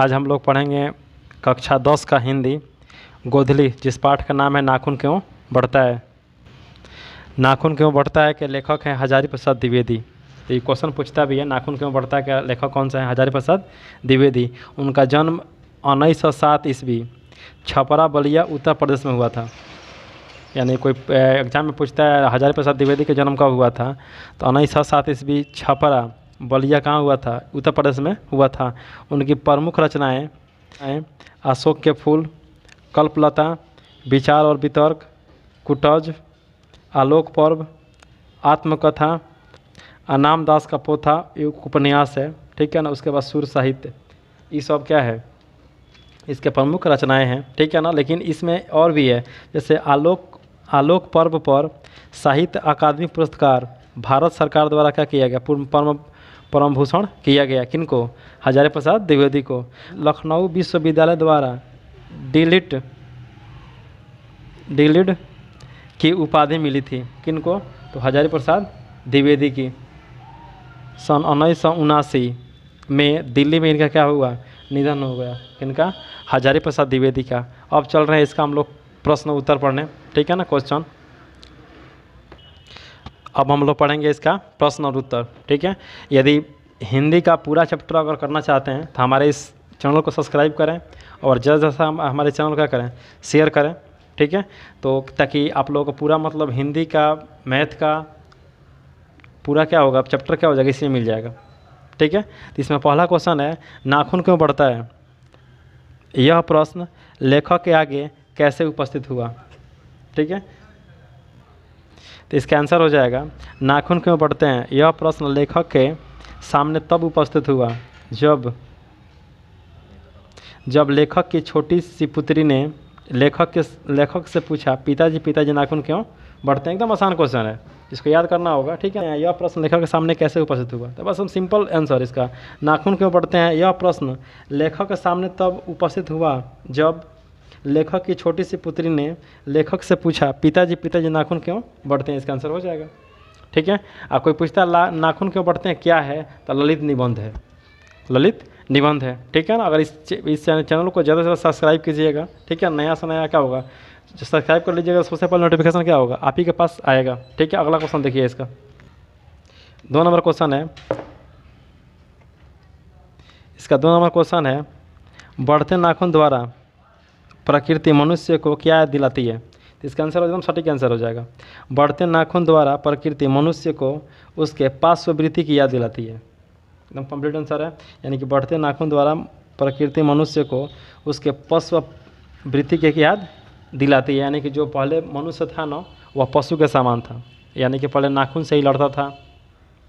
आज हम लोग पढ़ेंगे कक्षा 10 का हिंदी गोधली, जिस पाठ का नाम है नाखून क्यों बढ़ता है। नाखून क्यों बढ़ता है के लेखक हैं हजारी प्रसाद द्विवेदी। ये क्वेश्चन पूछता भी है, नाखून क्यों बढ़ता है का लेखक कौन सा है? हजारी प्रसाद द्विवेदी। उनका जन्म 1907 ईस्वी छपरा बलिया उत्तर प्रदेश में हुआ था। यानी कोई एग्जाम में पूछता है हजारी प्रसाद द्विवेदी के जन्म कब हुआ था, तो 1907 ईस्वी छपरा बलिया कहाँ हुआ था? उत्तर प्रदेश में हुआ था। उनकी प्रमुख रचनाएं अशोक के फूल, कल्पलता, विचार और वितर्क, कुटज, आलोक पर्व, आत्मकथा, अनाम दास का पोथा, एक उपन्यास है, ठीक है ना। उसके बाद सुर साहित्य, ये सब क्या है? इसके प्रमुख रचनाएं हैं, ठीक है ना। लेकिन इसमें और भी है, जैसे आलोक पर्व पर साहित्य अकादमी पुरस्कार भारत सरकार द्वारा क्या किया गया? परम भूषण किया गया। किनको? हजारी प्रसाद द्विवेदी को। लखनऊ विश्वविद्यालय द्वारा डीलिट की उपाधि मिली थी। किनको? तो हजारी प्रसाद द्विवेदी की। सन 1979 में दिल्ली में इनका क्या हुआ? निधन हो गया। किनका? हजारी प्रसाद द्विवेदी का। अब चल रहे हैं इसका हम लोग प्रश्न उत्तर पढ़ने, ठीक है ना, क्वेश्चन। अब हम लोग पढ़ेंगे इसका प्रश्न और उत्तर, ठीक है। यदि हिंदी का पूरा चैप्टर अगर करना चाहते हैं तो हमारे इस चैनल को सब्सक्राइब करें और जैसा हमारे चैनल का करें, शेयर करें, ठीक है। तो ताकि आप लोगों को पूरा मतलब हिंदी का, मैथ का पूरा क्या होगा, चैप्टर क्या हो जाएगा, इसमें मिल जाएगा, ठीक है। तो इसमें पहला क्वेश्चन है, नाखून क्यों बढ़ता है? यह प्रश्न लेखक के आगे कैसे उपस्थित हुआ? ठीक है, तो इसका आंसर हो जाएगा नाखून क्यों बढ़ते हैं। यह प्रश्न लेखक के सामने तब उपस्थित हुआ जब लेखक की छोटी सी पुत्री ने लेखक से पूछा, पिताजी नाखून क्यों बढ़ते हैं। एकदम आसान क्वेश्चन है, इसको याद करना होगा, ठीक है। यह प्रश्न लेखक के सामने कैसे उपस्थित हुआ, तो बस हम सिंपल आंसर इसका, नाखून क्यों बढ़ते हैं। यह प्रश्न लेखक के सामने तब उपस्थित हुआ जब लेखक की छोटी सी पुत्री ने लेखक से पूछा, पिताजी नाखून क्यों बढ़ते हैं। इसका आंसर हो जाएगा, ठीक है। आप कोई पूछता है नाखून क्यों बढ़ते हैं क्या है, तो ललित निबंध है, ललित निबंध है, ठीक है ना। अगर इस चैनल को ज़्यादा से ज़्यादा सब्सक्राइब कीजिएगा, ठीक है। नया से नया क्या होगा, सब्सक्राइब कर लीजिएगा, सबसे पहले नोटिफिकेशन क्या होगा, आप ही के पास आएगा, ठीक है। अगला क्वेश्चन देखिए इसका, 2 नंबर क्वेश्चन है इसका। 2 नंबर क्वेश्चन है, बढ़ते नाखून द्वारा प्रकृति मनुष्य को क्या याद दिलाती है। तो इसका आंसर एकदम सटीक आंसर हो जाएगा, बढ़ते नाखून द्वारा प्रकृति मनुष्य को उसके पार्श्ववृत्ति की याद दिलाती है। एकदम कंप्लीट आंसर है, यानी कि बढ़ते नाखून द्वारा प्रकृति मनुष्य को उसके पार्श्ववृत्ति की याद दिलाती है। यानी कि जो पहले मनुष्य था ना, वह पशु के समान था, यानी कि पहले नाखून से ही लड़ता था,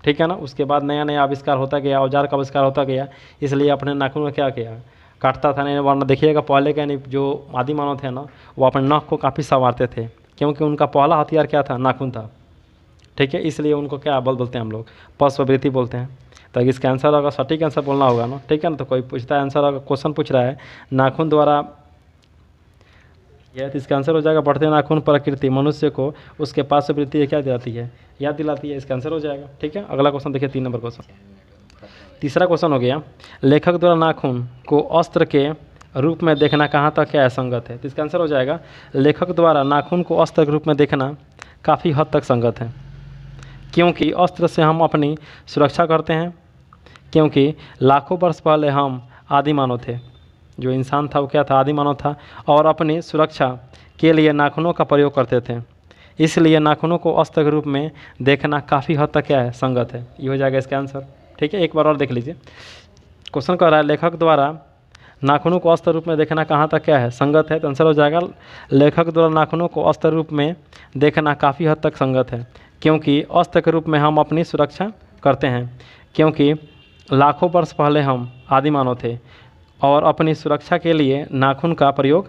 ठीक है ना। उसके बाद नया नया आविष्कार होता गया, औजार का आविष्कार होता गया, इसलिए अपने नाखून में क्या किया, काटता था। नहीं वरना देखिएगा पहले का, नहीं जो आदि मानव थे ना, वो अपने नाक को काफ़ी संवारते थे, क्योंकि उनका पहला हथियार क्या था, नाखून था, ठीक है। इसलिए उनको क्या बोलते हैं हम लोग, पार्श्ववृत्ति बोलते हैं। तो इसका आंसर अगर सटीक आंसर बोलना होगा ना, ठीक है ना। तो कोई पूछता है आंसर, अगर क्वेश्चन पूछ रहा है नाखून द्वारा, यह तो इसका आंसर हो जाएगा बढ़ते नाखून प्रकृति मनुष्य को उसके पार्श्ववृत्ति क्या दिलाती है, याद दिलाती है। इसका आंसर हो जाएगा, ठीक है। अगला क्वेश्चन देखिए, 3 नंबर क्वेश्चन। तीसरा क्वेश्चन हो गया, लेखक द्वारा नाखून को अस्त्र के रूप में देखना कहाँ तक क्या है संगत है। तो इसका आंसर हो जाएगा, लेखक द्वारा नाखून को अस्त्र के रूप में देखना काफ़ी हद तक संगत है, क्योंकि अस्त्र से हम अपनी सुरक्षा करते हैं। क्योंकि लाखों वर्ष पहले हम आदि मानव थे, जो इंसान था वो क्या था, आदि मानव था, और अपनी सुरक्षा के लिए नाखूनों का प्रयोग करते थे। इसलिए नाखूनों को अस्त्र के रूप में देखना काफ़ी हद तक क्या है, संगत है। ये हो जाएगा इसका आंसर, ठीक है। एक बार और देख लीजिए, क्वेश्चन कह रहा है लेखक द्वारा नाखूनों को अस्त्र रूप में देखना कहाँ तक क्या है, संगत है। तो आंसर हो जाएगा, लेखक द्वारा नाखूनों को अस्त्र रूप में देखना काफ़ी हद तक संगत है, क्योंकि अस्त्र के रूप में हम अपनी सुरक्षा करते हैं। क्योंकि लाखों वर्ष पहले हम आदि मानव थे और अपनी सुरक्षा के लिए नाखून का प्रयोग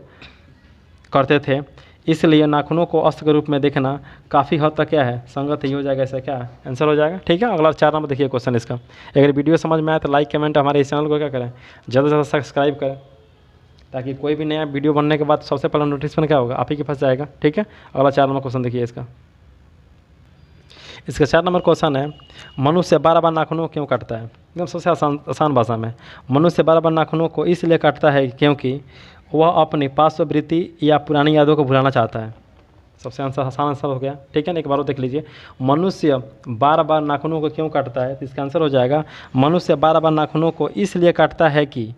करते थे, इसलिए नाखूनों को अस्त्र के रूप में देखना काफ़ी हद तक क्या है, संगत ही हो जाएगा। ऐसा क्या आंसर हो जाएगा, ठीक है। अगला 4 नंबर देखिए क्वेश्चन इसका। अगर वीडियो समझ में आए तो लाइक कमेंट, हमारे इस चैनल को क्या करें, ज़्यादा से ज़्यादा सब्सक्राइब करें, ताकि कोई भी नया वीडियो बनने के बाद सबसे पहले नोटिफिकेशन क्या होगा, आप ही के पास जाएगा, ठीक है। अगला 4 नंबर क्वेश्चन देखिए इसका। इसका 4 नंबर क्वेश्चन है, मनुष्य बार बार नाखूनों को क्यों काटता है? एकदम सबसे आसान भाषा में, मनुष्य बार बार नाखूनों को इसलिए काटता है क्योंकि वह अपनी पार्श्ववृत्ति या पुरानी यादों को भुलाना चाहता है। सबसे आसान आंसर हो गया, ठीक है ना। एक बार और देख लीजिए, मनुष्य बार बार नाखूनों को क्यों काटता है, तो इसका आंसर हो जाएगा, मनुष्य बार बार नाखूनों को इसलिए काटता है कि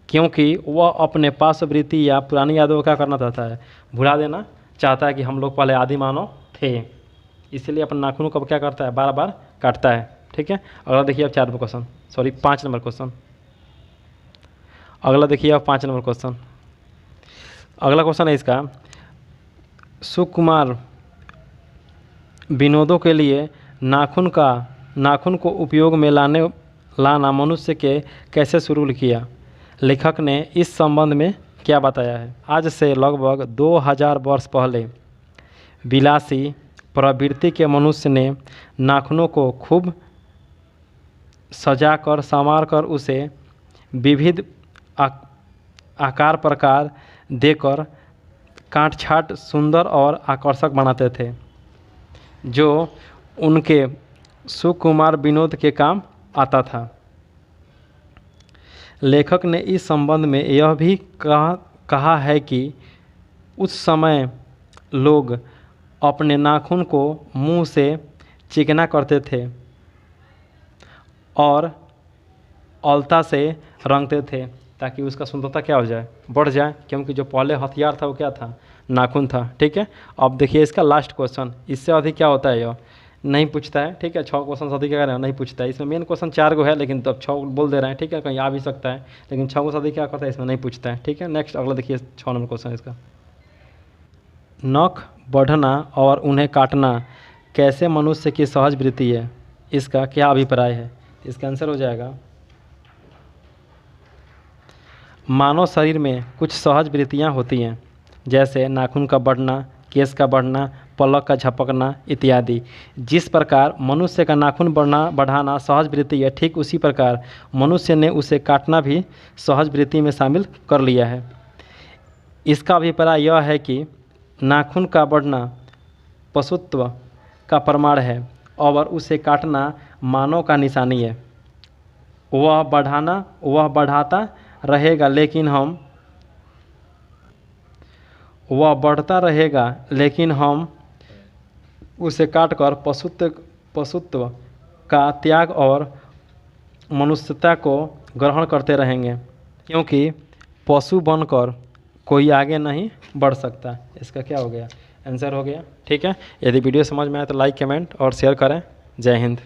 क्योंकि वह अपने पार्श्ववृत्ति या पुरानी यादों को क्या करना चाहता है, भुला देना चाहता है कि हम लोग पहले आदि मानव थे, इसलिए अपने नाखूनों को क्या करता है, बार बार काटता है, ठीक है। अगला देखिए अब 4 number question, sorry 5 number question. अगला देखिए अब 5 नंबर क्वेश्चन। अगला क्वेश्चन है इसका, सुकुमार विनोदों के लिए नाखून को उपयोग में लाना मनुष्य के कैसे शुरू किया? लेखक ने इस संबंध में क्या बताया है? आज से लगभग 2000 वर्ष पहले विलासी प्रवृत्ति के मनुष्य ने नाखूनों को खूब सजाकर संवारकर उसे विविध आकार प्रकार देकर काट छाट सुंदर और आकर्षक बनाते थे, जो उनके सुकुमार विनोद के काम आता था। लेखक ने इस संबंध में यह भी कहा है कि उस समय लोग अपने नाखून को मुंह से चिकना करते थे और अलता से रंगते थे ताकि उसका सुंदरता क्या हो जाए, बढ़ जाए, क्योंकि जो पहले हथियार था वो क्या था, नाखून था, ठीक है। अब देखिए इसका लास्ट क्वेश्चन, इससे अधिक क्या होता है यह नहीं पूछता है, ठीक है। 6 क्वेश्चन से अधिक क्या नहीं पूछता है। इसमें मेन क्वेश्चन 4 को है, लेकिन तो अब 6 बोल दे रहे हैं, ठीक है, कहीं आ भी सकता है, लेकिन 6 से अधिक क्या करता है इसमें नहीं पूछता है, ठीक है। नेक्स्ट अगला देखिए 6 नंबर क्वेश्चन इसका, नख बढ़ना और उन्हें काटना कैसे मनुष्य की सहज वृत्ति है, इसका क्या अभिप्राय है? इसका आंसर हो जाएगा, मानव शरीर में कुछ सहज वृत्तियाँ होती हैं, जैसे नाखून का बढ़ना, केश का बढ़ना, पलक का झपकना इत्यादि। जिस प्रकार मनुष्य का नाखून बढ़ाना सहज वृत्ति है, ठीक उसी प्रकार मनुष्य ने उसे काटना भी सहज वृत्ति में शामिल कर लिया है। इसका अभिप्राय यह है कि नाखून का बढ़ना पशुत्व का प्रमाण है और उसे काटना मानव का निशानी है। वह बढ़ाता रहेगा लेकिन हम उसे काटकर पशुत्व का त्याग और मनुष्यता को ग्रहण करते रहेंगे, क्योंकि पशु बनकर कोई आगे नहीं बढ़ सकता। इसका क्या हो गया, आंसर हो गया, ठीक है। यदि वीडियो समझ में आए तो लाइक कमेंट और शेयर करें। जय हिंद।